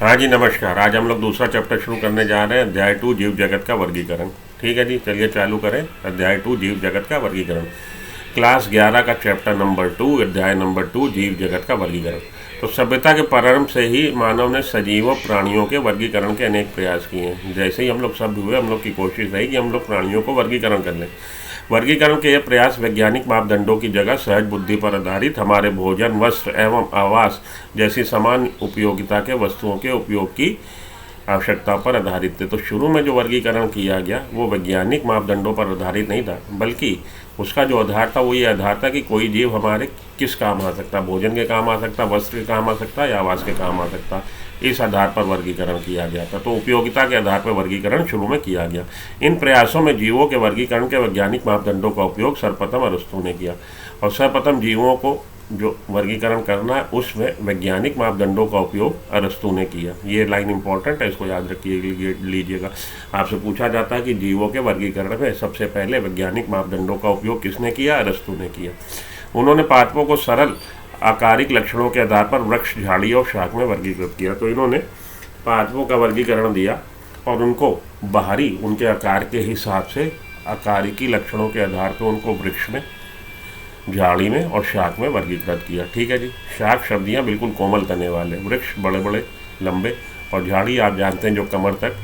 हाँ जी, नमस्कार। आज हम लोग दूसरा चैप्टर शुरू करने जा रहे हैं, अध्याय 2 जीव जगत का वर्गीकरण। ठीक है जी, चलिए चालू करें। अध्याय 2 जीव जगत का वर्गीकरण, क्लास 11 का चैप्टर नंबर 2, अध्याय नंबर 2 जीव जगत का वर्गीकरण। तो सभ्यता के प्रारंभ से ही मानव ने सजीवों प्राणियों के वर्गीकरण के अनेक प्रयास किए हैं। जैसे ही हम लोग सभ्य हुए, हम लोग की कोशिश रही कि हम लोग प्राणियों को वर्गीकरण कर लें। वर्गीकरण के ये प्रयास वैज्ञानिक मापदंडों की जगह सहज बुद्धि पर आधारित हमारे भोजन, वस्त्र एवं आवास जैसी समान उपयोगिता के वस्तुओं के उपयोग की आवश्यकता पर आधारित थे। तो शुरू में जो वर्गीकरण किया गया वो वैज्ञानिक मापदंडों पर आधारित नहीं था, बल्कि उसका जो आधार था वो ये आधार था कि कोई जीव हमारे किस काम आ सकता, भोजन के काम आ सकता, वस्त्र के काम आ सकता या आवास के काम आ सकता। इस आधार पर वर्गीकरण किया गया था। तो उपयोगिता के आधार पर वर्गीकरण शुरू में किया गया। इन प्रयासों में जीवों के वर्गीकरण के वैज्ञानिक मापदंडों का उपयोग सर्वप्रथम अरस्तु ने किया। और सर्वप्रथम जीवों को जो वर्गीकरण करना है उसमें वैज्ञानिक मापदंडों का उपयोग अरस्तु ने किया। ये लाइन इंपॉर्टेंट है, इसको याद रखिए लीजिएगा। आपसे पूछा जाता है कि जीवों के वर्गीकरण में सबसे पहले वैज्ञानिक मापदंडों का उपयोग किसने किया? अरस्तु ने किया। उन्होंने पादपों को सरल आकारिक लक्षणों के आधार पर वृक्ष, झाड़ी और शाख में वर्गीकृत किया। तो इन्होंने पादपों का वर्गीकरण दिया और उनको बाहरी उनके आकार के हिसाब से आकारिकी लक्षणों के आधार पर उनको वृक्ष में, झाड़ी में और शाख में वर्गीकृत किया। ठीक है जी। शाख सब्जियां बिल्कुल कोमल तने वाले, वृक्ष बड़े बड़े लंबे, और झाड़ी आप जानते हैं जो कमर तक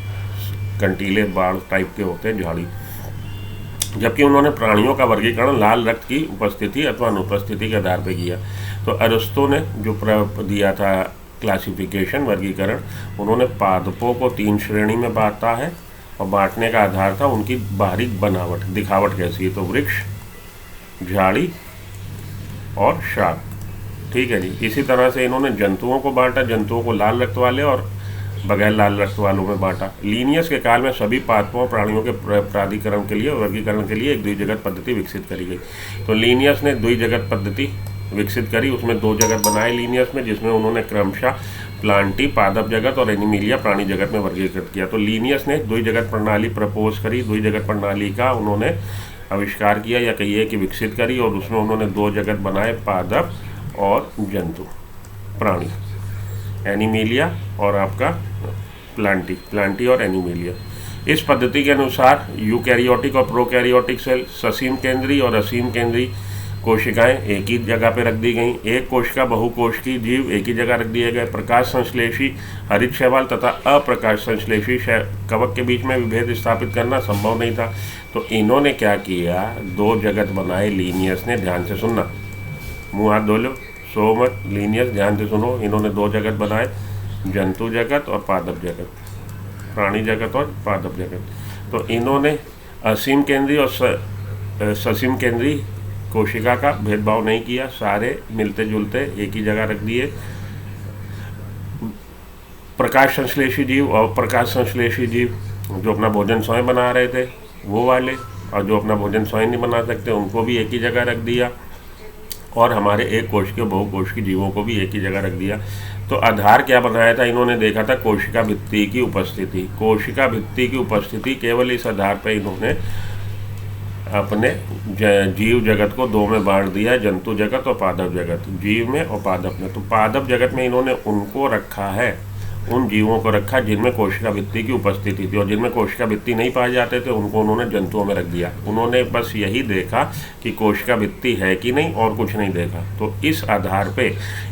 कंटीले बाड़ टाइप के होते हैं, झाड़ी। जबकि उन्होंने प्राणियों का वर्गीकरण लाल रक्त की उपस्थिति अथवा अनुपस्थिति के आधार पर किया। तो अरस्तु ने जो दिया था क्लासिफिकेशन, वर्गीकरण, उन्होंने पादपों को 3 श्रेणी में बांटा है और बांटने का आधार था उनकी बाहरी बनावट, दिखावट कैसी है। तो वृक्ष, झाड़ी और शाख। ठीक है जी। इसी तरह से इन्होंने जंतुओं को बांटा, जंतुओं को लाल रक्त वाले और बगैर लाल रक्त वालों में बांटा। लीनियस के काल में सभी पादपों प्राणियों के प्राधिकरण के लिए, वर्गीकरण के लिए एक द्विजगत पद्धति विकसित करी गई। तो लीनियस ने द्विजगत पद्धति विकसित करी, उसमें 2 जगत बनाए लीनियस में, जिसमें उन्होंने क्रमशः प्लांटी पादप जगत और एनिमिलिया प्राणी जगत में वर्गीकृत किया। तो लीनियस ने द्विजगत प्रणाली प्रपोज करी, द्विजगत प्रणाली का उन्होंने आविष्कार किया या कहिए कि विकसित करी, और उसमें उन्होंने 2 जगत बनाए, पादप और जंतु प्राणी, एनिमिलिया और आपका प्लांटी और एनिमिलिया। इस पद्धति के अनुसार यूकैरियोटिक और प्रोकैरियोटिक सेल, ससीम केंद्रीय और असीम केंद्रीय कोशिकाएं एक ही जगह पर रख दी गई। एक कोशिका बहुकोशिकीय जीव एक ही जगह रख दिए गए। प्रकाश संश्लेषी हरित शैवाल तथा अप्रकाश संश्लेषी कवक के बीच में विभेद स्थापित करना संभव नहीं था। तो इन्होंने क्या किया? 2 जगत बनाए लीनियस ने। ध्यान से सुनना, मुँह हाथ धो लो, सो मत, लीनियस ध्यान से सुनो। इन्होंने 2 जगत बनाए, जंतु जगत और पादप जगत, प्राणी जगत और पादप जगत। तो इन्होंने असीम केंद्रीय और ससीम केंद्रीय कोशिका का भेदभाव नहीं किया, सारे मिलते जुलते एक ही जगह रख दिए। प्रकाश संश्लेषी जीव और प्रकाश संश्लेषी जीव जो अपना भोजन स्वयं बना रहे थे वो वाले, और जो अपना भोजन स्वयं नहीं बना सकते उनको भी एक ही जगह रख दिया, और हमारे एक कोश के बहुकोश की जीवों को भी एक ही जगह रख दिया। तो आधार क्या बनाया था? इन्होंने देखा था कोशिका भित्ति की उपस्थिति। कोशिका भित्ति की उपस्थिति, केवल इस आधार पर इन्होंने अपने जीव जगत को 2 में बांट दिया, जंतु जगत और पादप जगत। जीव में और पादप में। तो पादप जगत में इन्होंने उनको रखा है, उन जीवों को रखा जिनमें कोशिका भित्ति की उपस्थिति थी, और जिनमें कोशिका भित्ति नहीं पाए जाते थे उनको उन्होंने जंतुओं में रख दिया। उन्होंने बस यही देखा कि कोशिका भित्ति है कि नहीं, और कुछ नहीं देखा। तो इस आधार पे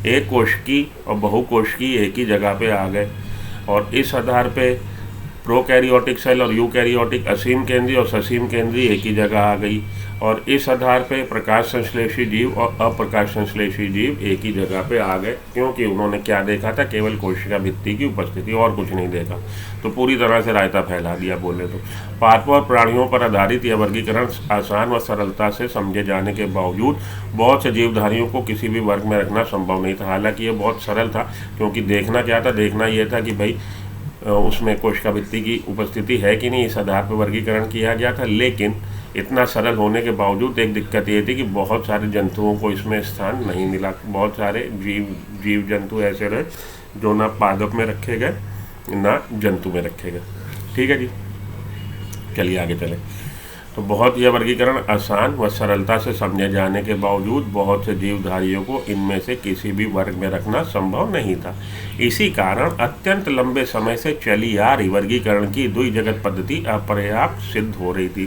एक कोशिकी और बहुकोशिकी एक ही जगह पे आ गए, और इस आधार पे प्रोकैरियोटिक सेल और यूकैरियोटिक, असीम केंद्रीय और ससीम केंद्रीय एक ही जगह आ गई, और इस आधार पे प्रकाश संश्लेषी जीव और अप्रकाश संश्लेषी जीव एक ही जगह पे आ गए, क्योंकि उन्होंने क्या देखा था? केवल कोशिका भित्ति की उपस्थिति, और कुछ नहीं देखा। तो पूरी तरह से रायता फैला दिया बोले तो। पादपों और प्राणियों पर आधारित यह वर्गीकरण आसान व सरलता से समझे जाने के बावजूद बहुत से जीवधारियों को किसी भी वर्ग में रखना संभव नहीं था। हालांकि ये बहुत सरल था, क्योंकि देखना क्या था? देखना यह था कि भाई उसमें कोशिका भित्ति की उपस्थिति है कि नहीं, इस आधार पर वर्गीकरण किया गया था। लेकिन इतना सरल होने के बावजूद एक दिक्कत ये थी कि बहुत सारे जंतुओं को इसमें स्थान नहीं मिला। बहुत सारे जीव जंतु ऐसे रहे जो ना पादप में रखे गए ना जंतु में रखे गए। ठीक है जी, चलिए आगे चलें। तो बहुत यह वर्गीकरण आसान व सरलता से समझे जाने के बावजूद बहुत से जीवधारियों को इनमें से किसी भी वर्ग में रखना संभव नहीं था। इसी कारण अत्यंत लंबे समय से चली आ रही वर्गीकरण की द्विजगत पद्धति अपर्याप्त सिद्ध हो रही थी।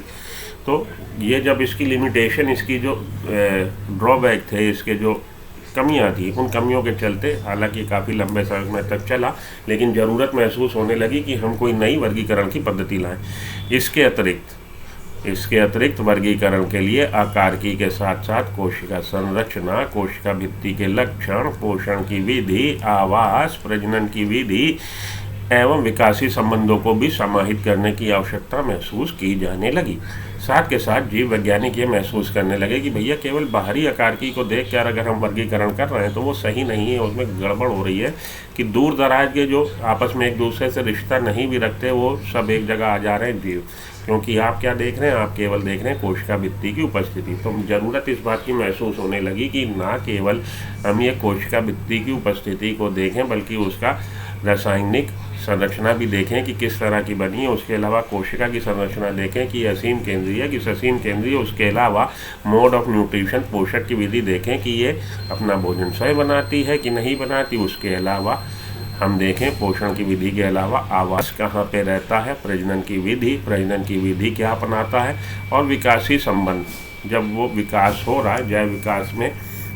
तो ये जब इसकी लिमिटेशन, इसकी जो ड्रॉबैक थे, इसके जो कमियां थी, उन कमियों के चलते हालांकि काफ़ी लंबे समय तक चला, लेकिन ज़रूरत महसूस होने लगी कि हम कोई नई वर्गीकरण की पद्धति लाएं। इसके अतिरिक्त वर्गीकरण के लिए आकारिकी के साथ साथ कोशिका संरचना, कोशिका भित्ति के लक्षण, पोषण की विधि, आवास, प्रजनन की विधि एवं विकासी संबंधों को भी समाहित करने की आवश्यकता महसूस की जाने लगी। साथ के साथ जीव वैज्ञानिक ये महसूस करने लगे कि भैया केवल बाहरी आकारिकी को देख कर अगर हम वर्गीकरण कर रहे हैं तो वो सही नहीं है, उसमें गड़बड़ हो रही है कि दूर दराज के जो आपस में एक दूसरे से रिश्ता नहीं भी रखते वो सब एक जगह आ जा रहे हैं जीव। क्योंकि आप क्या देख रहे हैं, आप केवल देख रहे हैं कोशिका भित्ति की उपस्थिति। तो ज़रूरत इस बात की महसूस होने लगी कि ना केवल हम ये कोशिका भित्ति की उपस्थिति को देखें बल्कि उसका रासायनिक संरचना भी देखें कि किस तरह की बनी है। उसके अलावा कोशिका की संरचना देखें कि असीम केंद्रीय कि ससीम केंद्रीय। उसके अलावा मोड ऑफ न्यूट्रिशन, पोषक की विधि देखें कि ये अपना भोजन स्वयं बनाती है कि नहीं बनाती। उसके अलावा हम देखें पोषण की विधि के अलावा आवास कहाँ पे रहता है, प्रजनन की विधि क्या अपनाता है, और विकासी संबंध, जब वो विकास हो रहा है, जैव विकास में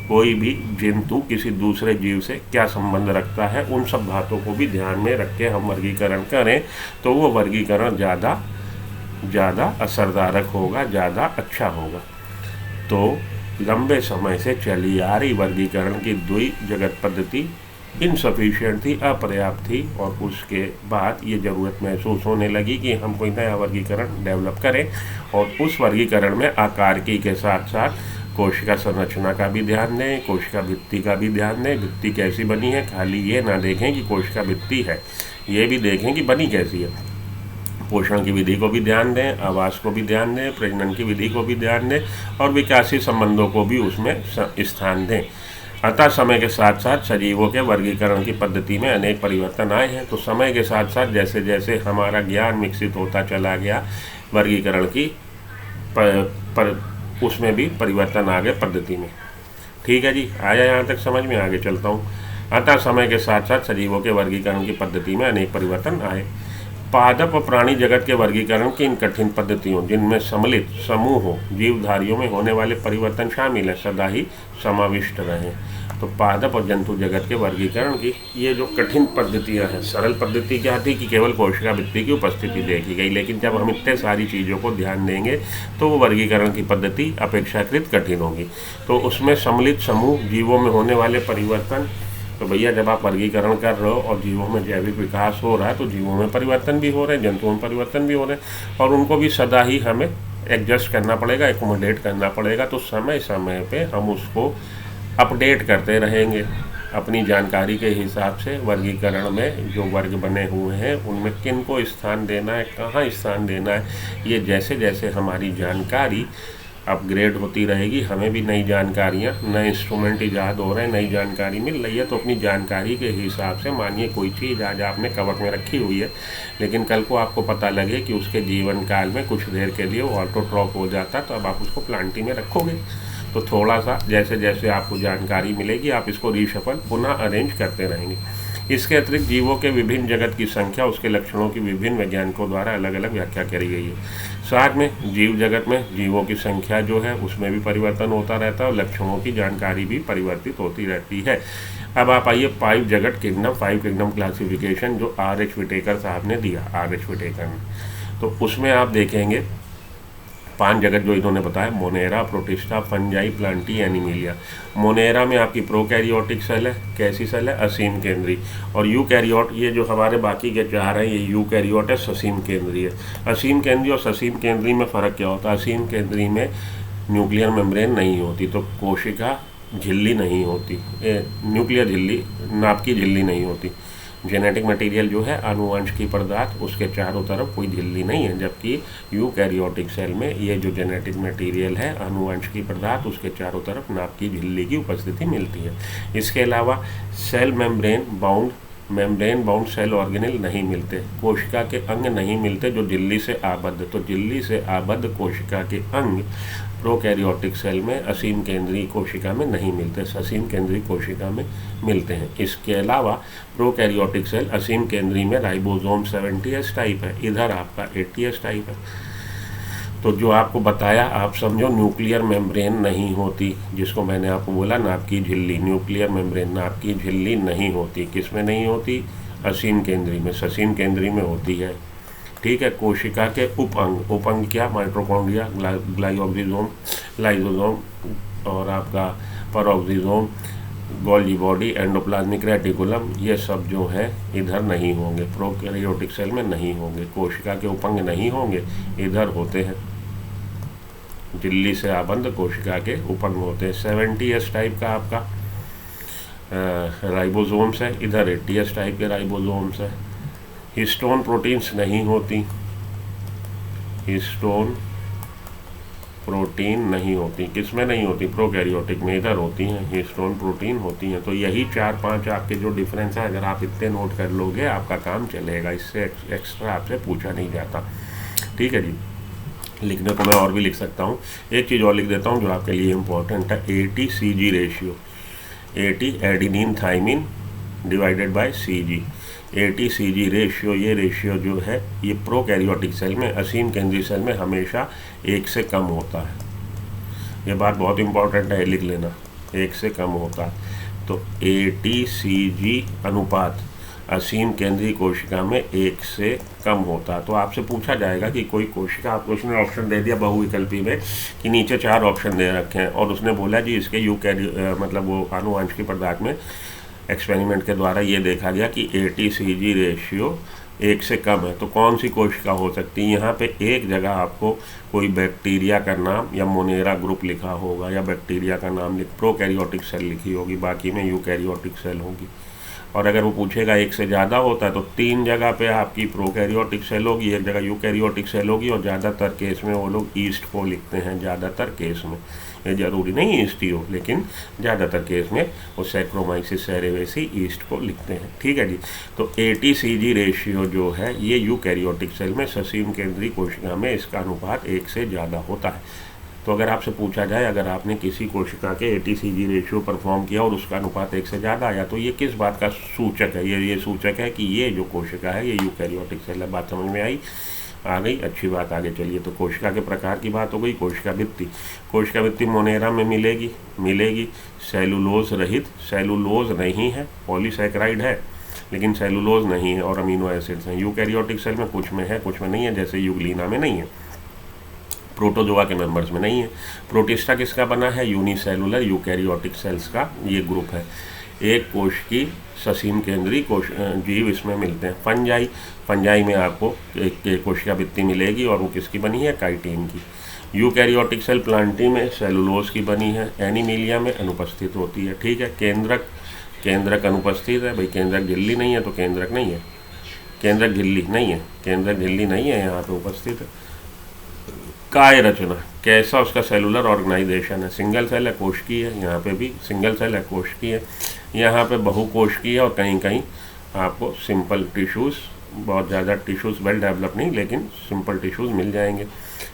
कोई भी जंतु किसी दूसरे जीव से क्या संबंध रखता है, उन सब बातों को भी ध्यान में रख के हम वर्गीकरण करें तो वो वर्गीकरण ज़्यादा असरदारक होगा, ज़्यादा अच्छा होगा। तो लंबे समय से चली आ रही वर्गीकरण की द्विजगत पद्धति इनसफिशिएंट थी, अपर्याप्त थी, और उसके बाद ये ज़रूरत महसूस होने लगी कि हम कोई नया वर्गीकरण डेवलप करें। और उस वर्गीकरण में आकारिकी के साथ साथ कोशिका संरचना का भी ध्यान दें, कोशिका भित्ति का भी ध्यान दें। भित्ति कैसी बनी है, खाली ये ना देखें कि कोशिका भित्ति है, ये भी देखें कि बनी कैसी है। पोषण की विधि को भी ध्यान दें, आवास को भी ध्यान दें, प्रजनन की विधि को भी ध्यान दें, और विकासी संबंधों को भी उसमें स्थान दें। अतः समय के साथ साथ सजीवों के वर्गीकरण की पद्धति में अनेक परिवर्तन आए हैं। तो समय के साथ साथ जैसे जैसे हमारा ज्ञान विकसित होता चला गया, वर्गीकरण की उसमें भी परिवर्तन आ गए पद्धति में। ठीक है जी, आया यहाँ तक समझ में? आगे चलता हूँ। अतः समय के साथ साथ सजीवों के वर्गीकरण की पद्धति में अनेक परिवर्तन आए। पादप और प्राणी जगत के वर्गीकरण की इन कठिन पद्धतियों, जिनमें सम्मिलित समूहों जीवधारियों में होने वाले परिवर्तन शामिल हैं, सदा ही समाविष्ट रहे। तो पादप और जंतु जगत के वर्गीकरण की ये जो कठिन पद्धतियां हैं, सरल पद्धति क्या थी कि केवल कोशिका भित्ति की उपस्थिति देखी गई, लेकिन जब हम इतने सारी चीज़ों को ध्यान देंगे तो वो वर्गीकरण की पद्धति अपेक्षाकृत कठिन होगी। तो उसमें सम्मिलित समूह जीवों में होने वाले परिवर्तन, तो भैया जब आप वर्गीकरण कर रहे हो और जीवों में जैविक विकास हो रहा है तो जीवों में परिवर्तन भी हो रहे हैं, जंतुओं में परिवर्तन भी हो रहे हैं, और उनको भी सदा ही हमें एडजस्ट करना पड़ेगा, एकोमोडेट करना पड़ेगा। तो समय समय पे हम उसको अपडेट करते रहेंगे अपनी जानकारी के हिसाब से। वर्गीकरण में जो वर्ग बने हुए हैं उनमें किन को स्थान देना है, कहाँ स्थान देना है, ये जैसे जैसे हमारी जानकारी अपग्रेड होती रहेगी, हमें भी नई जानकारियाँ, नए इंस्ट्रूमेंट ईजाद हो रहे हैं, नई जानकारी मिल रही है, तो अपनी जानकारी के हिसाब से, मानिए कोई चीज़ आज आपने कवर में रखी हुई है, लेकिन कल को आपको पता लगे कि उसके जीवन काल में कुछ देर के लिए वो ऑटोट्रॉप हो जाता, तो अब आप उसको प्लांटिंग में रखोगे। तो थोड़ा सा जैसे जैसे आपको जानकारी मिलेगी आप इसको रीशफल पुनः अरेंज करते रहेंगे। इसके अतिरिक्त जीवों के विभिन्न जगत की संख्या, उसके लक्षणों की विभिन्न वैज्ञानिकों द्वारा अलग अलग व्याख्या करी गई है। साथ में जीव जगत में जीवों की संख्या जो है उसमें भी परिवर्तन होता रहता है और लक्षणों की जानकारी भी परिवर्तित होती रहती है। अब आप आइए 5 जगत किंगडम, 5 किंगडम क्लासिफिकेशन जो R.H. विटेकर साहब ने दिया, R.H. विटेकर ने, तो उसमें आप देखेंगे 5 जगत जो इन्होंने बताया, Monera, protista, fungi, Plantae, Animalia. Monera में आपकी प्रोकैरियोटिक सेल है, कैसी सेल है, असीम केंद्रीय, और यूकैरियोट, ये जो हमारे बाकी के 4 हैं ये यूकैरियोट है, ससीम केंद्रीय। असीम केंद्रीय और ससीम केंद्रीय में फ़र्क क्या होता है? असीम केंद्रीय में न्यूक्लियर मेम्ब्रेन नहीं होती, तो कोशिका झिल्ली नहीं होती, न्यूक्लियर झिल्ली, नाभ की झिल्ली नहीं होती। जेनेटिक मटेरियल जो है आनुवंशिक पदार्थ, उसके चारों तरफ कोई झिल्ली नहीं है, जबकि यूकैरियोटिक सेल में ये जो जेनेटिक मटेरियल है आनुवंशिक पदार्थ, उसके चारों तरफ नाभ की झिल्ली की उपस्थिति मिलती है। इसके अलावा cell membrane bound membrane bound cell organelle नहीं मिलते, कोशिका के अंग नहीं मिलते जो झिल्ली से आबद्ध। तो झिल्ली से आबद्ध कोशिका के अंग प्रोकैरियोटिक सेल में असीम केंद्रीय कोशिका में नहीं मिलते, असीम केंद्रीय कोशिका में मिलते हैं। इसके अलावा प्रोकैरियोटिक सेल असीम केंद्रीय में राइबोसोम 70S टाइप है, इधर आपका 80S टाइप है। तो जो आपको बताया आप समझो, न्यूक्लियर मेम्ब्रेन नहीं होती, जिसको मैंने आपको बोला नाभ की झिल्ली, न्यूक्लियर मेम्ब्रेन नाभ की झिल्ली नहीं होती। किस में नहीं होती? असीम केंद्रीय में, ससीम केंद्रीय में होती है। ठीक है। कोशिका के उपअंग, उपअंग क्या? माइटोकॉन्ड्रिया, ग्लाइओक्सिजोम, लाइसोसोम और आपका peroxisome, Golgi body, endoplasmic reticulum, ये सब जो है इधर नहीं होंगे, प्रोकैरियोटिक सेल में नहीं होंगे। कोशिका के उपअंग नहीं होंगे, इधर होते हैं, झिल्ली से आबद्ध कोशिका के उपअंग होते हैं। 70S टाइप का आपका राइबोसोम्स है, इधर 80S टाइप के राइबोसोम्स है। हिस्टोन प्रोटीन्स नहीं होती, हिस्टोन प्रोटीन नहीं होती। किस में नहीं होती? प्रोकैरियोटिक में, इधर होती हैं, हिस्टोन प्रोटीन होती हैं। तो यही 4-5 आपके जो डिफरेंस है, अगर आप इतने नोट कर लोगे आपका काम चलेगा, इससे एक्स्ट्रा आपसे पूछा नहीं जाता। ठीक है जी। लिखने को मैं और भी लिख सकता हूँ, एक चीज़ और लिख देता हूँ जो आपके लिए इम्पोर्टेंट है, ATCG ratio, AT adenine thymine divided by CG। ATCG ratio, ये रेशियो जो है ये प्रोकैरियोटिक सेल में, असीम केंद्रीय सेल में हमेशा 1 से कम होता है। ये बात बहुत इंपॉर्टेंट है, लिख लेना, 1 से कम होता है। तो ATCG अनुपात असीम केंद्रीय कोशिका में 1 से कम होता है। तो आपसे पूछा जाएगा कि कोई कोशिका, आपको उसने ऑप्शन दे दिया बहुविकल्पी में कि नीचे 4 ऑप्शन दे रखे हैं और उसने बोला जी इसके मतलब वो आनुवंशिकी पदार्थ में एक्सपेरिमेंट के द्वारा ये देखा गया कि ATCG रेशियो 1 से कम है, तो कौन सी कोशिका हो सकती है? यहाँ पे एक जगह आपको कोई बैक्टीरिया का नाम या मोनेरा ग्रुप लिखा होगा, या बैक्टीरिया का नाम प्रोकैरियोटिक सेल लिखी होगी, बाकी में यूकैरियोटिक सेल होगी। और अगर वो पूछेगा 1 से ज़्यादा होता है तो 3 जगह पे आपकी प्रोकैरियोटिक सेल होगी, एक जगह यूकैरियोटिक सेल होगी, और ज़्यादातर केस में वो लोग ईस्ट को लिखते हैं, ज़्यादातर केस में। ये ज़रूरी नहीं ईस्ट ही हो, लेकिन ज़्यादातर केस में वो सैक्रोमाइसिस सेरेवेसी ईस्ट को लिखते हैं। ठीक है जी। तो ATCG रेशियो जो है ये यूकैरियोटिक सेल में, ससीम केंद्रीय कोशिका में इसका अनुपात 1 से ज़्यादा होता है। तो अगर आपसे पूछा जाए, अगर आपने किसी कोशिका के ATCG रेशियो परफॉर्म किया और उसका अनुपात 1 से ज़्यादा आया, तो ये किस बात का सूचक है? ये सूचक है कि ये जो कोशिका है ये यूकैरियोटिक सेल है। बात समझ में आई? आ गई? अच्छी बात। आगे चलिए। तो कोशिका के प्रकार की बात हो गई। कोशिका भित्ति, कोशिका भित्ति मोनेरा में मिलेगी सेलुलोज रहित, सेलुलोज नहीं है, पॉलीसैकेराइड है लेकिन सेलुलोज नहीं है, और अमीनो एसिड्स हैं। यूकैरियोटिक सेल में कुछ में है, कुछ में नहीं है, जैसे यूग्लिना में नहीं है, प्रोटोजोआ के मेंबर्स में नहीं है। प्रोटिस्टा किसका बना है? यूनिसेलुलर यूकैरियोटिक सेल्स का ये ग्रुप है। एक कोश की ससीम केंद्रीय कोश जीव इसमें मिलते हैं। फंजाई में आपको एक कोशिका भित्ति मिलेगी और वो किसकी बनी है? काइटिन की। यूकैरियोटिक सेल प्लांटी में सेलुलोज की बनी है। एनिमिलिया में अनुपस्थित होती है। ठीक है। केंद्रक अनुपस्थित है। भाई केंद्रक झिल्ली नहीं है तो केंद्रक नहीं है, केंद्रक झिल्ली नहीं है, केंद्रक झिल्ली नहीं है, यहाँ पे उपस्थित है। काय रचना, कैसा उसका सेलुलर ऑर्गेनाइजेशन है? सिंगल सेल है, कोशिकीय है, यहाँ पे भी सिंगल सेल है, कोशिकीय है, यहाँ पे बहुकोशिकीय है, और कहीं कहीं आपको सिंपल टिश्यूज़, बहुत ज़्यादा टिश्यूज़ वेल डेवलप नहीं लेकिन सिंपल टिश्यूज़ मिल जाएंगे।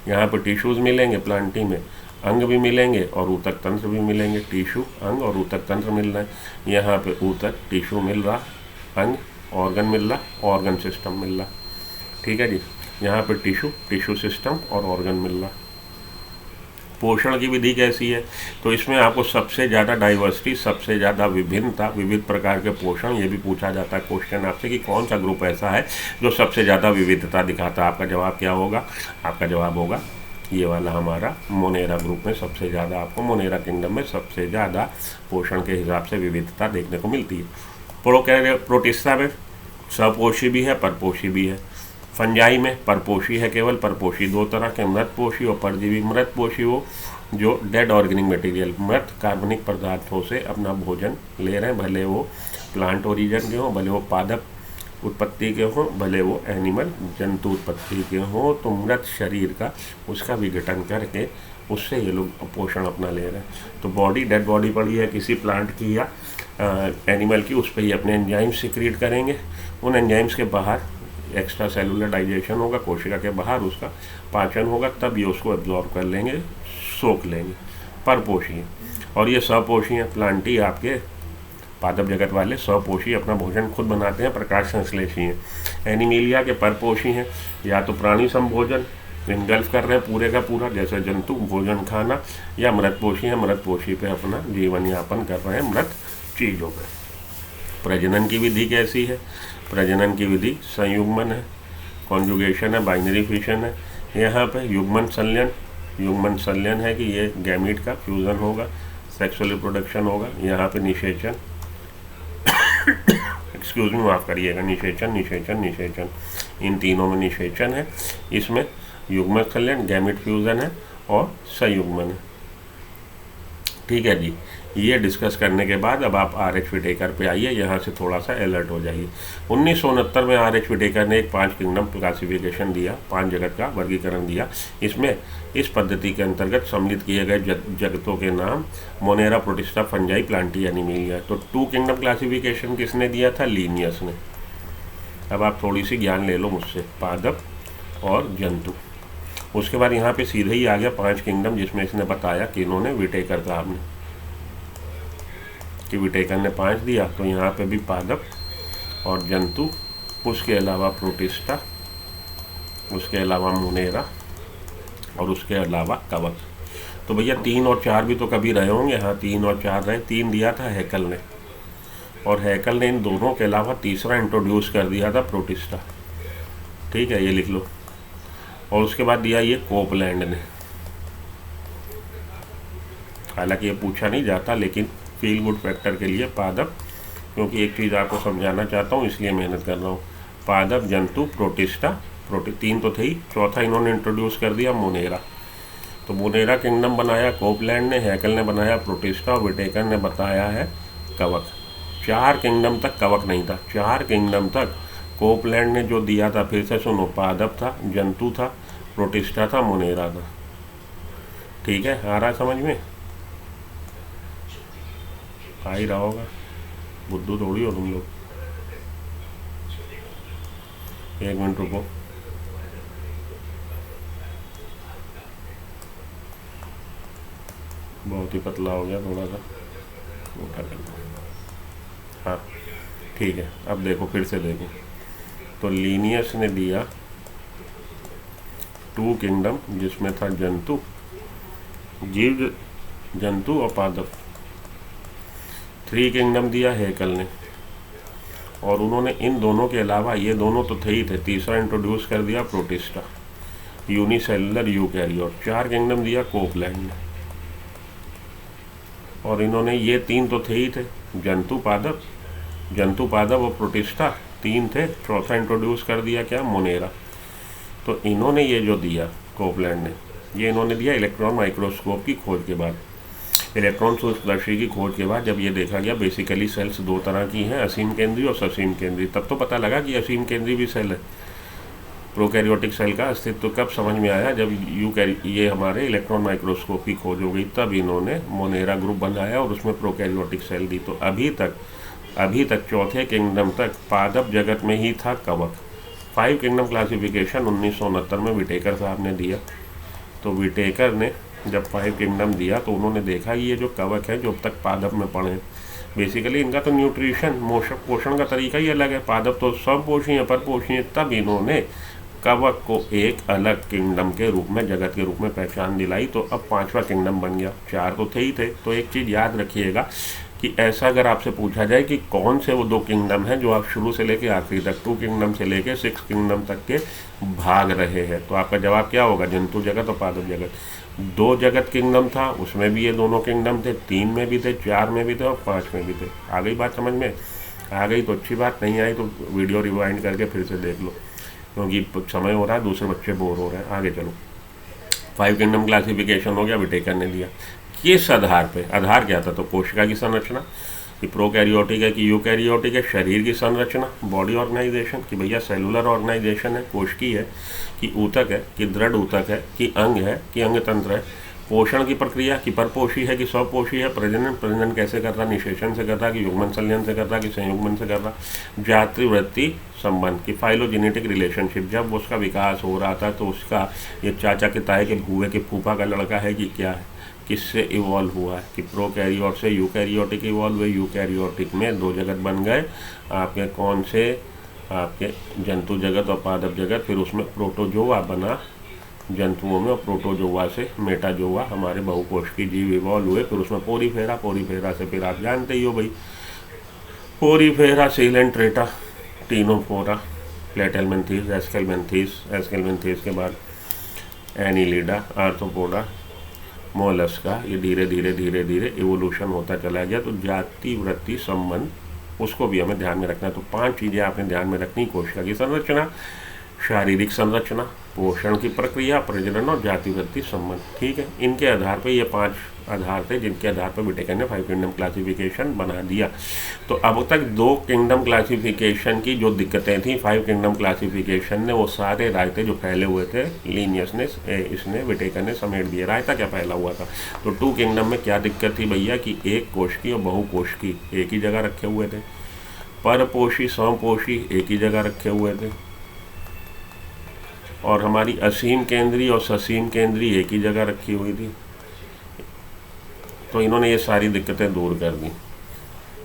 यहाँ पे टिश्यूज़ मिलेंगे प्लांटी में, अंग भी मिलेंगे और ऊतक तंत्र भी मिलेंगे। टिश्यू, अंग और ऊतक तंत्र मिल रहा है। यहाँ पे ऊतक, टिश्यू मिल रहा, अंग, ऑर्गन मिल रहा, ऑर्गन सिस्टम मिल रहा। ठीक है जी। यहाँ पे टिश्यू सिस्टम और ऑर्गन मिल रहा। पोषण की विधि कैसी है? तो इसमें आपको सबसे ज़्यादा डाइवर्सिटी, सबसे ज़्यादा विभिन्नता, विविध प्रकार के पोषण, ये भी पूछा जाता है क्वेश्चन आपसे कि कौन सा ग्रुप ऐसा है जो सबसे ज़्यादा विविधता दिखाता है। आपका जवाब क्या होगा? आपका जवाब होगा ये वाला हमारा मोनेरा ग्रुप में सबसे ज़्यादा, आपको मोनेरा किंगडम में सबसे ज़्यादा पोषण के हिसाब से विविधता देखने को मिलती है। प्रोटिस्टा में सपोषी भी है, परपोषी भी है। फंजाई में परपोषी है केवल, परपोषी 2 तरह के, मृतपोषी और परजीवी। मृतपोषी वो जो डेड ऑर्गेनिक मटेरियल, मृत कार्बनिक पदार्थों से अपना भोजन ले रहे हैं, भले वो प्लांट ओरिजिन के हों, भले वो पादप उत्पत्ति के हों, भले वो एनिमल जंतु उत्पत्ति के हों, तो मृत शरीर का उसका विघटन करके उससे ये लोग पोषण अपना ले रहे हैं। तो बॉडी, डेड बॉडी पड़ी है किसी प्लांट की या एनिमल की, उस पर ही अपने एंजाइम्स सिक्रीट करेंगे। उन एंजाइम्स के बाहर एक्स्ट्रा सेलुलर डाइजेशन होगा, कोशिका के बाहर उसका पाचन होगा, तब ये उसको एब्जॉर्ब कर लेंगे, सोख लेंगे। परपोषी, और ये सपोषी हैं। प्लांटी आपके पादप जगत वाले सपोषी अपना भोजन खुद बनाते हैं, प्रकाश संश्लेषी हैं। एनिमेलिया के परपोषी हैं, या तो प्राणी संभोजन इनगल्फ कर रहे हैं पूरे का पूरा, जैसे जंतु भोजन खाना, या मृतपोषी हैं, मृतपोषी पे अपना जीवन यापन कर रहे हैं मृत चीज़ों पे। प्रजनन की विधि कैसी है? प्रजनन की विधि संयुग्मन है, कॉन्जुगेशन है, बाइनरी फिशन है। यहाँ पे युग्मन संलयन, युग्मन संलयन है कि ये गैमीट का फ्यूज़न होगा, सेक्सुअल रिप्रोडक्शन होगा। यहाँ पे निषेचन एक्सक्यूज मी, माफ़ करिएगा, निषेचन निषेचन निषेचन, इन तीनों में निषेचन है। इसमें युग्मन संलयन, गैमीट फ्यूज़न है और संयुग्मन है। ठीक है जी, ये डिस्कस करने के बाद अब आप RH विटेकर पे आइए, यहाँ से थोड़ा सा अलर्ट हो जाइए। 1969 में RH विटेकर ने एक 5 किंगडम क्लासिफिकेशन दिया, 5 जगत का वर्गीकरण दिया। इसमें इस पद्धति के अंतर्गत सम्मिलित किए गए जगतों के नाम Monera, protista, fungi, Plantae, animalia. तो 2 किंगडम क्लासिफिकेशन किसने दिया था? लीनियस ने। अब आप थोड़ी सी ज्ञान ले लो मुझसे, पादप और जंतु। उसके बाद यहाँ पे सीधे ही आ गया 5 किंगडम, जिसमें इसने बताया कि इन्होंने विटेकर साहब ने, कि विटेकर ने 5 दिया। तो यहाँ पे भी पादप और जंतु, उसके अलावा प्रोटिस्टा, उसके अलावा मोनेरा और उसके अलावा कवक। तो भैया 3 और 4 भी तो कभी रहे होंगे। हाँ, 3 और 4 रहे। 3 दिया था हैकल ने, और हैकल ने इन दोनों के अलावा तीसरा इंट्रोड्यूस कर दिया था, प्रोटिस्टा। ठीक है, ये लिख लो। और उसके बाद दिया ये कोपलैंड ने। हालांकि ये पूछा नहीं जाता, लेकिन फील गुड फैक्टर के लिए पादप, क्योंकि एक चीज़ आपको समझाना चाहता हूँ इसलिए मेहनत कर रहा हूँ। पादप, जंतु, प्रोटिस्टा, 3 तो थे ही, चौथा इन्होंने इंट्रोड्यूस कर दिया मोनेरा। तो मोनेरा किंगडम बनाया कोपलैंड ने, हैकल ने बनाया प्रोटिस्टा, और विटेकर ने बताया है कवक। 4 किंगडम तक कवक नहीं था। 4 किंगडम तक कोपलैंड ने जो दिया था, फिर से सुनो, पादप था, जंतु था, प्रोटिस्टा था, मोनेरा था। ठीक है, आ रहा समझ में? आ ही रहा होगा, बुद्धू थोड़ी हो तुम लोग। 1 मिनट रुको। बहुत ही पतला हो गया, थोड़ा सा मोटा कर दो। हाँ ठीक है, अब देखो, फिर से देखो। तो लीनियस ने दिया 2 किंगडम, जिसमें था जंतु, जीव जंतु और पादप। 3 किंगडम दिया हैकल ने, और उन्होंने इन दोनों के अलावा, ये दोनों तो थे ही थे, तीसरा इंट्रोड्यूस कर दिया प्रोटिस्टा, यूनिसेलुलर यूकैरियोट। 4 किंगडम दिया कोपलैंड ने, और इन्होंने ये 3 तो थे ही थे, जंतु पादप और प्रोटिस्टा 3 थे। चौथा इंट्रोड्यूस कर दिया क्या? मोनेरा। तो इन्होंने ये जो दिया कोपलैंड ने, ये इन्होंने दिया इलेक्ट्रॉन माइक्रोस्कोप की खोज के बाद। इलेक्ट्रॉन सूक्ष्मदर्शी की खोज के बाद जब ये देखा गया बेसिकली सेल्स 2 तरह की हैं, असीम केंद्रीय और ससीम केंद्रीय, तब तो पता लगा कि असीम केंद्रीय भी सेल है। प्रोकैरियोटिक सेल का अस्तित्व कब समझ में आया? जब ये हमारे इलेक्ट्रॉन माइक्रोस्कोप की खोज हो गई, तब इन्होंने मोनेरा ग्रुप बनाया और उसमें प्रोकैरियोटिक सेल दी। तो अभी तक चौथे किंगडम तक पादप जगत में ही था कवक। 5 किंगडम क्लासिफिकेशन 1969 में विटेकर साहब ने दिया। तो विटेकर ने जब 5 किंगडम दिया, तो उन्होंने देखा कि ये जो कवक है, जो अब तक पादप में पड़े, बेसिकली इनका तो न्यूट्रिशन, पोषण का तरीका ही अलग है। पादप तो सब पोषी हैं, परपोषी हैं। तब इन्होंने कवक को एक अलग किंगडम के रूप में, जगत के रूप में पहचान दिलाई। तो अब 5वां किंगडम बन गया। 4 तो थे ही थे। तो एक चीज़ याद रखिएगा कि ऐसा अगर आपसे पूछा जाए कि कौन से वो 2 किंगडम हैं जो आप शुरू से लेके आखिरी तक, 2 किंगडम से लेके 6 किंगडम तक के भाग रहे हैं, तो आपका जवाब क्या होगा? जंतु जगत और पादप जगत। 2 जगत किंगडम था, उसमें भी ये दोनों किंगडम थे, 3 में भी थे, 4 में भी थे और 5 में भी थे। आ गई बात समझ में? आ गई तो अच्छी बात, नहीं आई तो वीडियो रिवाइंड करके फिर से देख लो, क्योंकि समय हो रहा है, दूसरे बच्चे बोर हो रहे हैं। आगे चलो। 5 किंगडम क्लासिफिकेशन हो गया, विटेकर ने दिया। किस आधार पे? आधार क्या था? तो कोशिका की संरचना, कि प्रोकैरियोटिक है कि यूकैरियोटिक है, शरीर की संरचना, बॉडी ऑर्गेनाइजेशन, कि भैया सेलुलर ऑर्गेनाइजेशन है, कोशिकी है कि ऊतक है, कि दृढ़ ऊतक है, कि अंग है, कि अंग तंत्र है, पोषण की प्रक्रिया कि परपोषी है कि स्वपोषी है। प्रजनन, प्रजनन कैसे कर रहा, निषेचन से कर रहा कि युग्मन संलयन से कर रहा कि संयुग्मन से कर रहा। जातिवृत्ति संबंध कि फाइलोजेनेटिक रिलेशनशिप, जब उसका विकास हो रहा था तो उसका ये चाचा के ताए के भूए के फूफा का लड़का है कि क्या है, किससे इवॉल्व हुआ है कि प्रोकैरियोट से यूकैरियोटिक इवॉल्व हुए। यूकैरियोटिक में दो जगत बन गए आपके, कौन से, आपके जंतु जगत और पादप जगत। फिर उसमें प्रोटोजोआ बना जंतुओं में, और प्रोटोजोआ से मेटाजोआ हमारे बहुकोष्ठी जीव इवॉल्व हुए। फिर उसमें पोरीफेरा, पोरीफेरा से फिर आप जानते ही हो भाई, Porifera, Coelenterata, Ctenophora, प्लेटेलमेंथीस, Aschelminthes, Aschelminthes के बाद एनिलिडा, आर्थ्रोपोडा, मोलस्का। ये धीरे धीरे धीरे धीरे इवोल्यूशन होता चला गया। तो जाति वृत्ति संबंध उसको भी हमें ध्यान में रखना है। तो 5 चीज़ें आपने ध्यान में रखनी, कोशिका की संरचना, शारीरिक संरचना, पोषण की प्रक्रिया, प्रजनन और जातिवृत्ति संबंध। ठीक है, इनके आधार पर ये 5 आधार थे जिनके आधार पर विटेकर ने 5 किंगडम क्लासिफिकेशन बना दिया। तो अब तक 2 किंगडम क्लासिफिकेशन की जो दिक्कतें थी 5 किंगडम क्लासिफिकेशन ने, वो सारे रायते जो फैले हुए थे लीनियसनेस, इसने विटेकर ने समेट दिए। रायता क्या फैला हुआ था, तो 2 किंगडम में क्या दिक्कत थी भैया कि एक कोशिकी और बहुकोशिकी एक ही जगह रखे हुए थे, परपोषी समपोषी एक ही जगह रखे हुए थे, और हमारी असीम केंद्री और ससीम केंद्री एक ही जगह रखी हुई थी। तो इन्होंने ये सारी दिक्कतें दूर कर दी,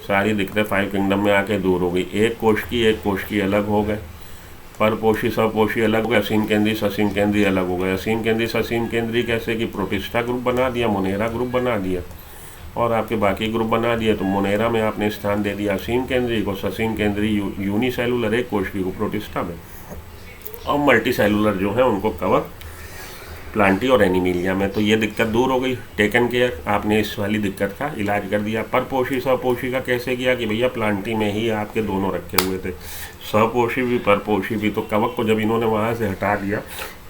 सारी दिक्कतें 5 किंगडम में आके दूर हो गई। एक कोशिकी अलग हो गए, परपोषी स्वपोषी अलग हो गए, असीम केंद्री ससीम केंद्री अलग हो गए। असीम केंद्री ससीम केंद्री कैसे कि प्रोटिस्टा ग्रुप बना दिया, मोनेरा ग्रुप बना दिया, और आपके बाकी ग्रुप बना दिए। तो मोनेरा में आपने स्थान दे दिया असीम केंद्री को, ससीम केंद्री यूनिसेलुलर एक कोशिकी को प्रोटिस्टा में, और मल्टी सेलुलर जो है उनको कवक, प्लांटी और एनिमिलिया में। तो ये दिक्कत दूर हो गई, टेकन केयर, आपने इस वाली दिक्कत का इलाज कर दिया। परपोषी स्वपोषी का कैसे किया कि भैया प्लांटी में ही आपके दोनों रखे हुए थे, स्वपोषी भी परपोषी भी। तो कवक को जब इन्होंने वहाँ से हटा दिया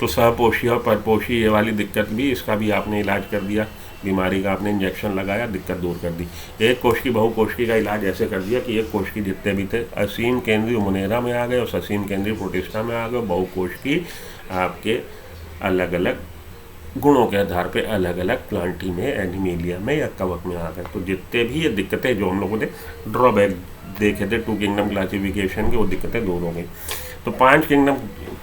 तो स्वपोषी और परपोषी ये वाली दिक्कत भी, इसका भी आपने इलाज कर दिया, बीमारी का आपने इंजेक्शन लगाया, दिक्कत दूर कर दी। एक कोशिकी बहुकोशिकी का इलाज ऐसे कर दिया कि एक कोशिकी जितने भी थे असीम केंद्रीय मोनेरा में आ गए और ससीम केंद्रीय प्रोटिस्टा में आ गए। बहुकोशिकी आपके अलग अलग गुणों के आधार पे अलग अलग प्लांटी में, एनिमिलिया में या कवक में आ गए। तो जितने भी ये दिक्कतें जो हम लोगों ने ड्रॉबैक देखे थे 2 किंगडम क्लासिफिकेशन के, वो दिक्कतें दूर हो गई। तो 5 किंगडम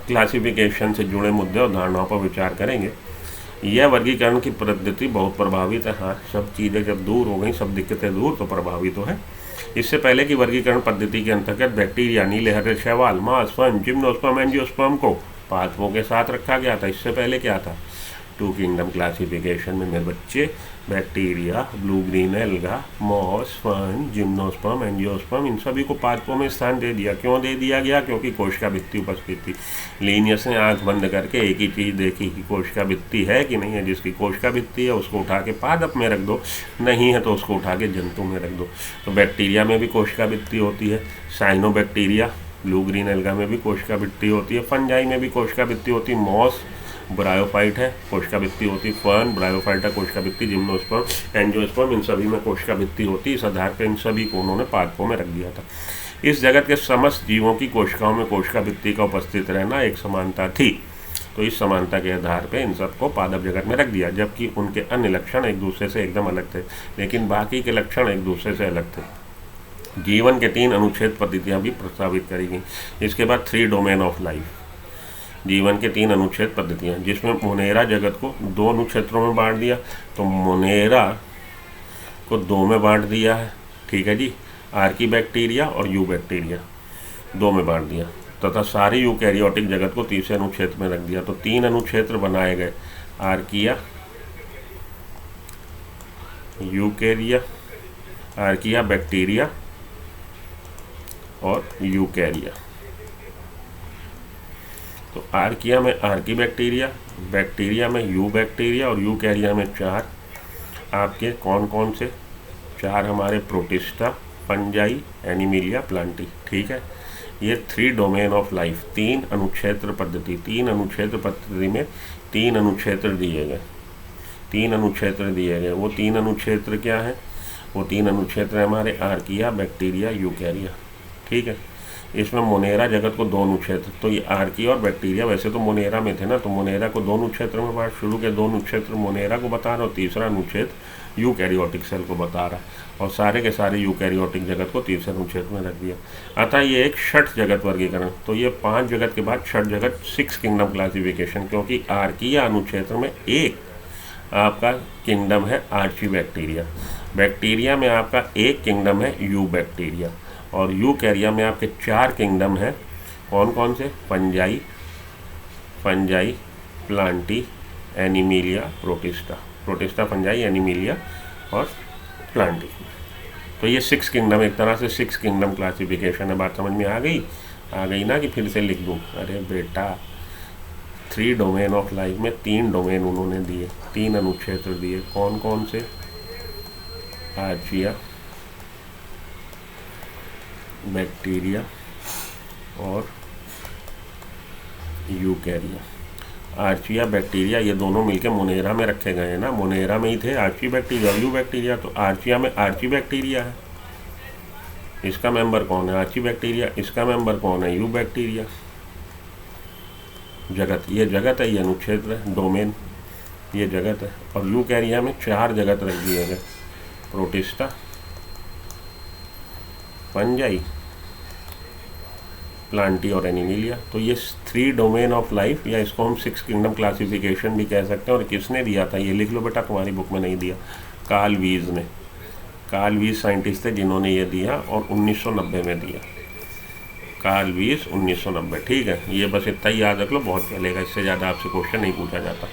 क्लासिफिकेशन से जुड़े मुद्दे और धारणाओं पर विचार करेंगे। यह वर्गीकरण की पद्धति बहुत प्रभावित है। हाँ, सब चीज़ें जब दूर हो गई, सब दिक्कतें दूर, तो प्रभावित तो है। इससे पहले की वर्गीकरण पद्धति के अंतर्गत बैक्टीरिया, नीले हरे शैवाल, मांस, स्पर्म, जिम्नोस्पर्म, एंजियोस्पर्म को पादपों के साथ रखा गया था। इससे पहले क्या था, 2 किंगडम क्लासिफिकेशन में मेरे बच्चे bacteria, blue green alga, moss, fern, gymnosperm, angiosperm, इन सभी को पादपों में स्थान दे दिया। क्यों दे दिया गया, क्योंकि कोशिका भित्ति उपस्थित थी। लीनियस ने आंख बंद करके एक ही चीज़ देखी कि कोशिका भित्ति है कि नहीं है। जिसकी कोशिका भित्ति है उसको उठा के पादप में रख दो, नहीं है तो उसको उठा के जंतु में रख दो। तो बैक्टीरिया में भी कोशिका भित्ति होती है, साइनोबैक्टीरिया, ब्लू ग्रीन एल्गा में भी कोशिका भित्ति होती है, फंजाई में भी कोशिका भित्ति होती है, मॉस ब्रायोफाइट है, कोशिका भित्ति होती, फर्न ब्रायोफाइट है, कोशिका भित्ति, जिम्नोस्पर्म, एंजियोस्पर्म, इन सभी में कोशिका भित्ति होती। इस आधार पर इन सभी को उन्होंने पादपों में रख दिया था। इस जगत के समस्त जीवों की कोशिकाओं में कोशिका भित्ति का उपस्थित रहना एक समानता थी। तो इस समानता के आधार पर इन सबको पादप जगत में रख दिया, जबकि उनके अन्य लक्षण एक दूसरे से एकदम अलग थे, लेकिन बाकी के लक्षण एक दूसरे से अलग थे। जीवन के 3 अनुच्छेद पद्धतियाँ भी प्रस्तावित करी गई। इसके बाद 3 डोमेन ऑफ लाइफ, जीवन के 3 अनुच्छेद पद्धतियाँ, जिसमें मोनेरा जगत को 2 अनुक्षेत्रों में बांट दिया। तो मोनेरा को 2 में बांट दिया है, ठीक है जी, आर्की बैक्टीरिया और यू बैक्टीरिया 2 में बांट दिया, तथा सारे यूकैरियोटिक जगत को तीसरे अनुक्षेत्र में रख दिया। तो 3 अनुक्षेत्र बनाए गए, आर्किया, यूकैरिया, आर्किया बैक्टीरिया और यूकैरिया। तो आर्किया में आर्की बैक्टीरिया, बैक्टीरिया में यू बैक्टीरिया और यूकैरिया में 4 आपके कौन कौन से, 4 हमारे प्रोटिस्टा, फंजाई, एनिमिलिया, प्लांटी, ठीक है। ये 3 डोमेन ऑफ लाइफ, 3 अनुक्षेत्र पद्धति। 3 अनुक्षेत्र पद्धति में 3 अनुक्षेत्र दिए गए, 3 अनुक्षेत्र दिए गए। वो 3 अनुक्षेत्र क्या है, वो 3 अनुक्षेत्र हमारे आर्किया, बैक्टीरिया, यूकैरिया, ठीक है। इसमें मोनेरा जगत को 2 अनुक्षेत्र, तो ये आर्की और बैक्टीरिया वैसे तो मोनेरा में थे ना, तो मोनेरा को 2 अनुक्षेत्र में बांट, शुरू के 2 अनुक्षेत्र मोनेरा को बता रहा और तीसरा अनुक्षेत्र यूकैरियोटिक सेल को बता रहा, और सारे के सारे यूकैरियोटिक जगत को तीसरे अनुक्षेत्र में रख दिया। अतः ये एक षठ जगत वर्गीकरण। तो ये 5 जगत के बाद षठ जगत, 6 किंगडम क्लासिफिकेशन, क्योंकि आर्किया अनुक्षेत्र में एक आपका किंगडम है आर्ची बैक्टीरिया, बैक्टीरिया में आपका एक किंगडम है यू बैक्टीरिया, और यूकैरिया में आपके 4 किंगडम हैं। कौन कौन से? Fungi, Plantae, Animalia, protista, fungi, Animalia और प्लांटी। तो ये 6 किंगडम, एक तरह से 6 किंगडम क्लासिफिकेशन है। बात समझ में आ गई ना कि फिर से लिख दूँ? अरे बेटा, 3 डोमेन ऑफ लाइफ में 3 डोमेन उन्होंने दिए, 3 अनुक्षेत्र दिए। कौन कौन से? आर्चिया, बैक्टीरिया और यूकैरिया। आर्चिया, बैक्टीरिया ये दोनों मिलके मोनेरा में रखे गए हैं ना, मोनेरा में ही थे आर्ची बैक्टीरिया और यू बैक्टीरिया। तो आर्चिया में आर्ची बैक्टीरिया है, इसका मेंबर कौन है? Archie bacteria. इसका मेंबर कौन है? You bacteria. जगत, ये जगत है, ये अनुक्षेत्र है, डोमेन ये जगत है। और यूकैरिया में 4 जगत रख दिए गए, प्रोटिस्टा, फंजाई, प्लांटी और एनिमिलिया। तो ये 3 डोमेन ऑफ लाइफ, या इसको हम 6 किंगडम क्लासिफिकेशन भी कह सकते हैं। और किसने दिया था? ये लिख लो बेटा, तुम्हारी बुक में नहीं दिया, कार्ल वीज ने। कार्ल वीज साइंटिस्ट थे जिन्होंने ये दिया, और 1990 में दिया। कार्ल वीज 1990, ठीक है। ये बस इतना ही याद रख लो, बहुत चलेगा, इससे ज़्यादा आपसे क्वेश्चन नहीं पूछा जाता।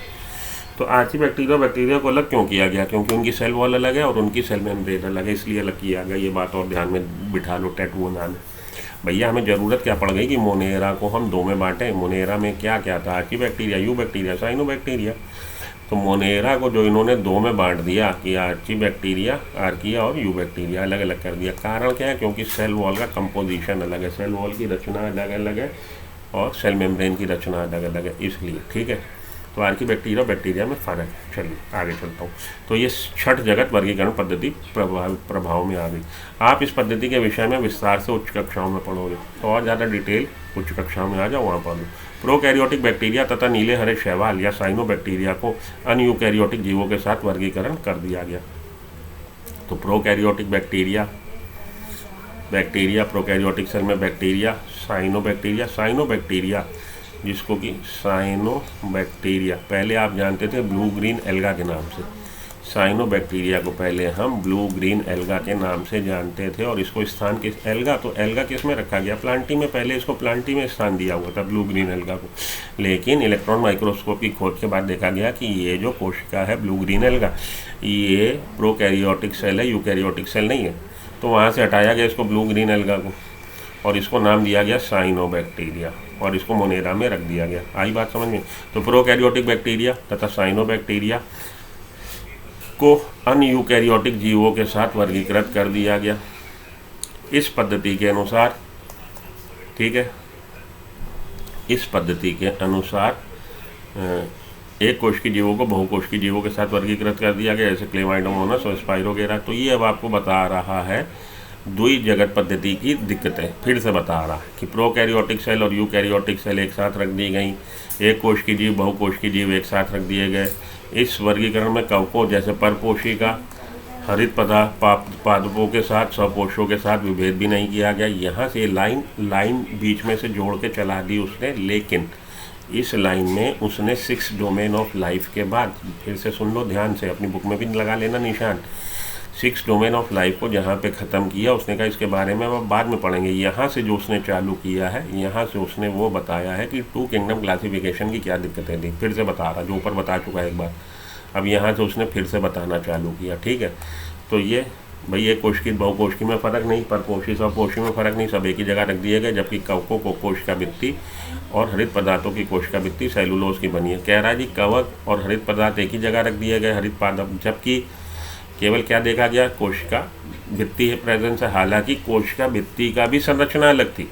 तो आर्ची बैक्टीरिया को अलग क्यों किया गया? क्योंकि उनकी सेल वॉल अलग है और उनकी सेल मेम्ब्रेन अलग है, इसलिए अलग किया गया। ये बात और ध्यान में बिठा लो टैटू बनाने। भैया हमें ज़रूरत क्या पड़ गई कि मोनेरा को हम 2 में बांटें? मोनेरा में क्या क्या था? Archaebacteria, eubacteria, cyanobacteria. तो मोनेरा को जो इन्होंने 2 में बांट दिया कि आर्ची बैक्टीरिया, आर्किया और यू बैक्टीरिया, अलग अलग कर दिया। कारण क्या है? क्योंकि सेल वॉल का कंपोजिशन अलग है, सेल वॉल की रचना अलग अलग है और सेल मेम्ब्रेन की रचना अलग अलग है, इसलिए, ठीक है। तो आर्की बैक्टीरिया और बैक्टीरिया में फ़र्क है। चलिए आगे चलता हूँ। तो ये 6 जगत वर्गीकरण पद्धति प्रभाव में आ गई। आप इस पद्धति के विषय में विस्तार से उच्च कक्षाओं में पढ़ोगे, तो और ज़्यादा डिटेल उच्च कक्षाओं में आ जाओ, वहाँ पढ़ लो। प्रोकैरियोटिक बैक्टीरिया तथा नीले हरे शैवाल या साइनो बैक्टीरिया को अनयूकैरियोटिक जीवों के साथ वर्गीकरण कर दिया गया। तो प्रोकैरियोटिक बैक्टीरिया प्रोकैरियोटिक सेल में बैक्टीरिया, साइनो बैक्टीरिया जिसको कि साइनो बैक्टीरिया पहले आप जानते थे ब्लू ग्रीन एल्गा के नाम से। साइनो बैक्टीरिया को पहले हम ब्लू ग्रीन एल्गा के नाम से जानते थे, और इसको स्थान किस एल्गा, तो एल्गा किस में रखा गया? प्लांटी में। पहले इसको प्लांटी में स्थान दिया हुआ था ब्लू ग्रीन एल्गा को, लेकिन इलेक्ट्रॉन माइक्रोस्कोप की खोज के बाद देखा गया कि ये जो कोशिका है ब्लू ग्रीन एल्गा, ये प्रोकैरियोटिक सेल है, यूकैरियोटिक सेल नहीं है। तो वहाँ से हटाया गया इसको ब्लू ग्रीन एल्गा को, और इसको नाम दिया गया साइनो बैक्टीरिया, और इसको मोनेरा में रख दिया गया। आई बात समझ में? तो प्रोकैरियोटिक बैक्टीरिया तथा साइनो बैक्टीरिया को अनयूकैरियोटिक जीवों के साथ वर्गीकृत कर दिया गया इस पद्धति के अनुसार, ठीक है। इस पद्धति के अनुसार एक कोशिकीय जीवों को बहुकोशिकीय जीवों के साथ वर्गीकृत कर दिया गया, जैसे क्लेमाइडोमोनास और स्पाइरोगेरा। तो ये अब आपको बता रहा है द्वि जगत पद्धति की दिक्कतें, फिर से बता रहा है कि प्रोकैरियोटिक सेल और यूकैरियोटिक सेल एक साथ रख दी गई, एक कोशिकीय जीव बहुकोशिकीय जीव एक साथ रख दिए गए। इस वर्गीकरण में कवकों जैसे परपोषिका, हरित पादपों के साथ स्वपोषों के साथ विभेद भी नहीं किया गया। यहाँ से लाइन बीच में से जोड़ के चला दी उसने, लेकिन इस लाइन में उसने 6 डोमेन ऑफ लाइफ के बाद, फिर से सुन लो ध्यान से, अपनी बुक में भी लगा लेना निशान, 6 डोमेन ऑफ लाइफ को जहाँ पे ख़त्म किया उसने कहा इसके बारे में अब बाद में पढ़ेंगे। यहाँ से जो उसने चालू किया है, यहाँ से उसने वो बताया है कि 2 किंगडम क्लासिफिकेशन की क्या दिक्कतें थी। फिर से बता रहा, जो ऊपर बता चुका है एक बार, अब यहाँ से उसने फिर से बताना चालू किया, ठीक है। तो ये भाई एक कोशिकीय बहुकोशिकीय में फ़र्क नहीं, परपोषी स्वपोषी में फ़र्क नहीं, सब एक ही जगह रख दिए गए। जबकि कवकों को कोशिका भित्ति और हरित पदार्थों की कोशिका भित्ति सेलुलोज की बनी है। कह रहा जी कवक और हरित पदार्थ एक ही जगह रख दिए गए, हरित पादप, जबकि केवल क्या देखा गया? कोशिका भित्ति है प्रेजेंस है। हालांकि कोशिका भित्ति का भी संरचना अलग थी।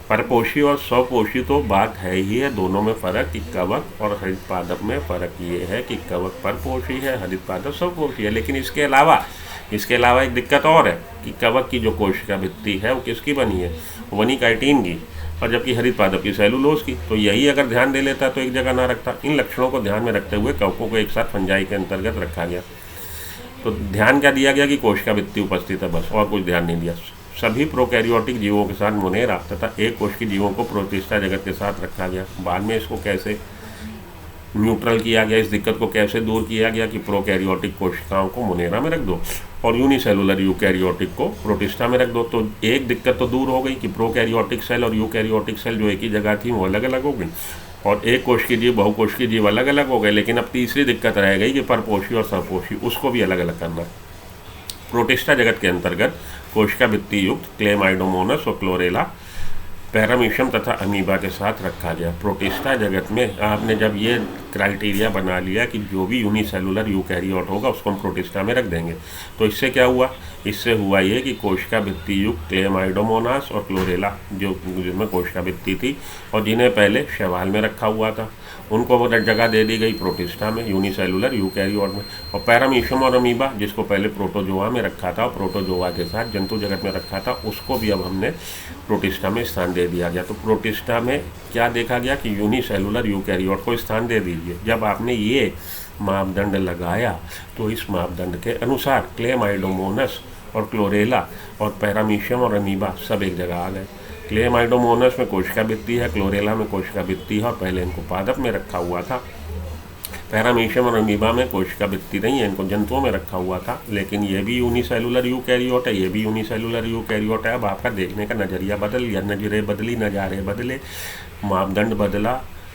परपोषी और स्वपोषी तो बात है ही है, दोनों में फ़र्क कि कवक और हरित पादप में फ़र्क ये है कि कवक परपोषी है, हरित पादप स्वपोषी है। लेकिन इसके अलावा एक दिक्कत और है कि कवक की जो कोशिका भित्ति है वो किसकी बनी है? वनीकाइटिन की, और जबकि हरित पादप की सेलुलोज की। तो यही अगर ध्यान दे लेता तो एक जगह ना रखता। इन लक्षणों को ध्यान में रखते हुए कवकों को एक साथ फंजाई के अंतर्गत रखा गया। तो ध्यान क्या दिया गया कि कोशिका भित्ति उपस्थित है, बस, और कुछ ध्यान नहीं दिया। सभी प्रोकैरियोटिक जीवों के साथ मोनेरा तथा एक कोश की जीवों को प्रोटिस्टा जगत के साथ रखा गया। बाद में इसको कैसे न्यूट्रल किया गया, इस दिक्कत को कैसे दूर किया गया कि प्रोकैरियोटिक कोशिकाओं को मोनेरा में रख दो और यूनिसेलुलर यूकैरियोटिक को प्रोटिस्टा में रख दो। तो एक दिक्कत तो दूर हो गई कि प्रोकैरियोटिक सेल और यूकैरियोटिक सेल जो एक ही जगह थी वो अलग अलग हो गई, और एक कोश की जीव बहुकोश की जीव अलग अलग हो गए। लेकिन अब तीसरी दिक्कत रह गई कि परपोषी और सपोषी, उसको भी अलग अलग करना। प्रोटिस्टा जगत के अंतर्गत कोशिका भित्ति युक्त क्लेमाइडोमोनस और क्लोरेला, पैरामीशियम तथा अमीबा के साथ रखा गया। प्रोटिस्टा जगत में आपने जब ये क्राइटेरिया बना लिया कि जो भी यूनिसेलुलर यूकैरियोट होगा उसको हम प्रोटिस्टा में रख देंगे, तो इससे क्या हुआ? इससे हुआ ये कि कोशिका भित्ति युक्त क्लेमाइडोमोनास और क्लोरेला, जो जिनमें कोशिका भित्ति थी और जिन्हें पहले शैवाल में रखा हुआ था, उनको वो जगह दे दी गई प्रोटिस्टा में, यूनिसेलुलर यूकैरियोट में। और पैरामीशियम और अमीबा, जिसको पहले प्रोटोजोआ में रखा था और प्रोटोजोआ के साथ जंतु जगत में रखा था, उसको भी अब हमने प्रोटिस्टा में स्थान दे दिया गया। तो प्रोटिस्टा में क्या देखा गया कि यूनिसेलुलर यूकैरियोट को स्थान दे दीजिए। जब आपने ये मापदंड लगाया तो इस मापदंड के अनुसार क्लेमाइडोमोनस और क्लोरेला और पैरामीशियम और अमीबा सब एक जगह आ गए। क्लेमाइडोमोनस में कोशिका भित्ति है, क्लोरेला में कोशिका भित्ति है और पहले इनको पादप में रखा हुआ था। पैरामीशियम और अमीबा में कोशिका भित्ति नहीं है, इनको जंतुओं में रखा हुआ था। लेकिन ये भी यूनिसेलुलर यूकैरियोट है, ये भी यूनिसेलुलर यूकैरियोट है। अब आपका देखने का नज़रिया बदल गया, नजरें बदली, नज़ारे बदले, मापदंड बदला।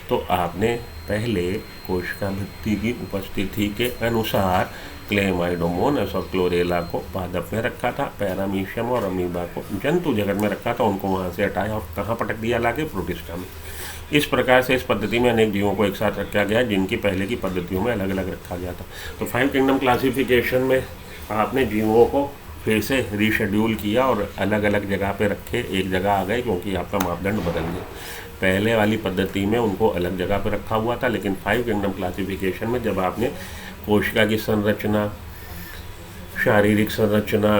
तो आपने पहले कोशिका भित्ति की उपस्थिति के अनुसार क्लेमाइडोमोनस और क्लोरेला को पादप में रखा था, पैरामीशियम और अमीबा को जंतु जगत में रखा था, उनको वहाँ से हटाया और कहाँ पटक दिया लाके? प्रोटिस्टा में। इस प्रकार से इस पद्धति में अनेक जीवों को एक साथ रखा गया जिनकी पहले की पद्धतियों में अलग अलग रखा गया था। तो 5 किंगडम क्लासिफिकेशन में आपने जीवों को फिर से रीशेड्यूल किया और अलग अलग जगह पे रखे, एक जगह आ गए क्योंकि आपका मापदंड बदल गया। पहले वाली पद्धति में उनको अलग जगह पर रखा हुआ था, लेकिन 5 किंगडम क्लासिफिकेशन में जब आपने कोशिका की संरचना, शारीरिक संरचना,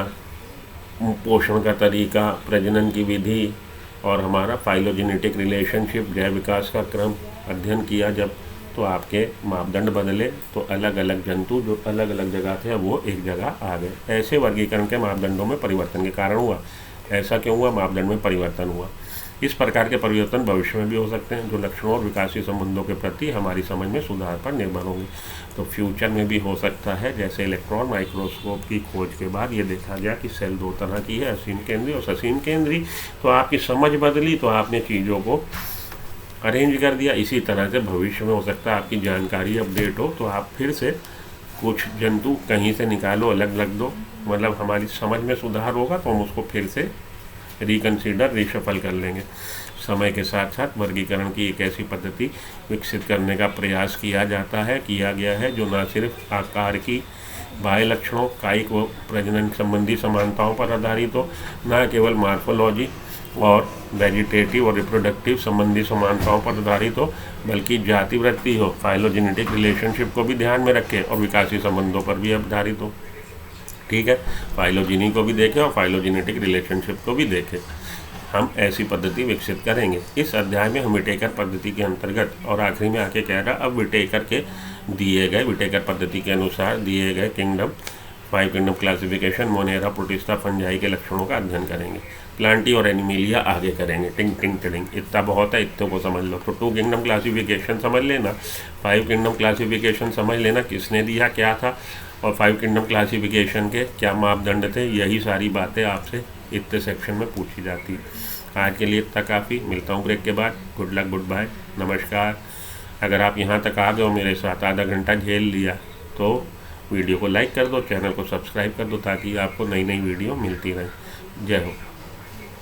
पोषण का तरीका, प्रजनन की विधि और हमारा फाइलोजेनेटिक रिलेशनशिप, जैव विकास का क्रम अध्ययन किया जब, तो आपके मापदंड बदले। तो अलग अलग जंतु जो अलग अलग जगह थे अब वो एक जगह आ गए। ऐसे वर्गीकरण के मापदंडों में परिवर्तन के कारण हुआ। ऐसा क्यों हुआ? मापदंड में परिवर्तन हुआ। इस प्रकार के परिवर्तन भविष्य में भी हो सकते हैं, जो लक्षणों और विकासीय संबंधों के प्रति हमारी समझ में सुधार पर निर्भर होंगे। तो फ्यूचर में भी हो सकता है, जैसे इलेक्ट्रॉन माइक्रोस्कोप की खोज के बाद ये देखा गया कि सेल 2 तरह की है, असीम केंद्रीय और ससीम केंद्रीय। तो आपकी समझ बदली, तो आपने चीज़ों को अरेंज कर दिया। इसी तरह से भविष्य में हो सकता है आपकी जानकारी अपडेट हो, तो आप फिर से कुछ जंतु कहीं से निकालो, अलग अलग दो, मतलब हमारी समझ में सुधार होगा तो हम उसको फिर से रिकन्सिडर, रिशफल कर लेंगे। समय के साथ साथ वर्गीकरण की एक ऐसी पद्धति विकसित करने का प्रयास किया गया है जो न सिर्फ आकार की, बाह्य लक्षणों, कायिक व प्रजनन संबंधी समानताओं पर आधारित हो, न केवल मार्फोलॉजी और वेजिटेटिव और रिप्रोडक्टिव संबंधी समानताओं पर आधारित हो, बल्कि जाति वृत्ति हो, फाइलोजेनेटिक रिलेशनशिप को भी ध्यान में रखे और विकासीय संबंधों पर भी आधारित हो। ठीक है, फाइलोजेनी को भी देखें और फाइलोजेनेटिक रिलेशनशिप को भी देखें। हम ऐसी पद्धति विकसित करेंगे। इस अध्याय में हम विटेकर पद्धति के अंतर्गत और आखिरी में आके कह रहा, अब विटेकर के दिए गए, विटेकर पद्धति के अनुसार दिए गए kingdom, 5 kingdom classification, Monera, protista, fungi के लक्षणों का अध्ययन करेंगे। प्लांटी और एनिमिलिया आगे करेंगे। टिंग टिंग टिंग, इतना बहुत है, इतने को समझ लो। तो 2 किंगडम क्लासिफिकेशन समझ लेना, 5 किंगडम क्लासिफिकेशन समझ लेना, किसने दिया, क्या था, और 5 किंगडम क्लासिफिकेशन के क्या मापदंड थे। यही सारी बातें आपसे इतने सेक्शन में पूछी जाती है। आज के लिए इतना काफ़ी। मिलता हूँ ब्रेक के बाद। गुड लक, गुड बाय, नमस्कार। अगर आप यहाँ तक आ गए हो मेरे साथ, आधा घंटा झेल लिया, तो वीडियो को लाइक कर दो, चैनल को सब्सक्राइब कर दो, ताकि आपको नई नई वीडियो मिलती रहे। जय हो।